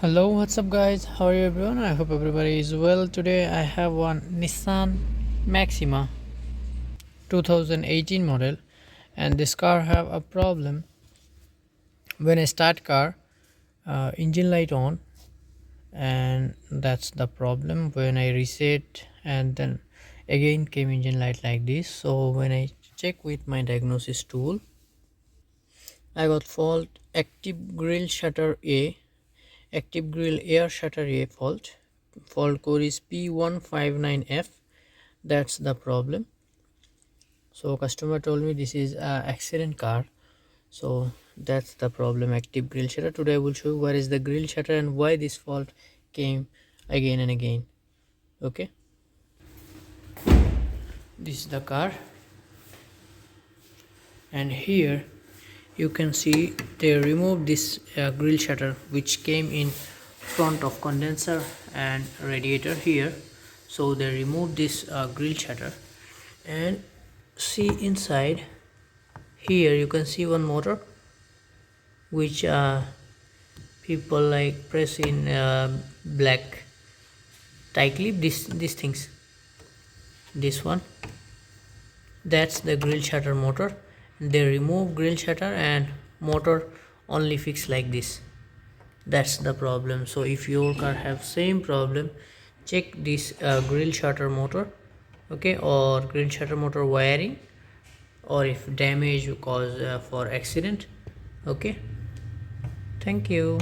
Hello, what's up guys? How are you everyone? I hope everybody is well. Today I have one Nissan Maxima 2018 model, and this car have a problem. When I start car, engine light on, and that's the problem. When I reset and then again came engine light like this. So when I check with my diagnosis tool, I got fault active grille shutter A, active grille air shutter A fault. Fault code is P159F. That's the problem. So customer told me this is a accident car. So that's the problem, active grille shutter. Today I will show you where is the grille shutter and why this fault came again and again. Okay, this is the car, and here you can see they removed this grille shutter which came in front of condenser and radiator here. So they removed this grille shutter, and see inside here you can see one motor which people like press in black tie clip, these things. This one, that's the grille shutter motor. They remove grille shutter and motor only fixed like this. That's the problem. So if your car have same problem, check this grille shutter motor, okay, or grille shutter motor wiring, or if damage cause for accident. Okay, thank you.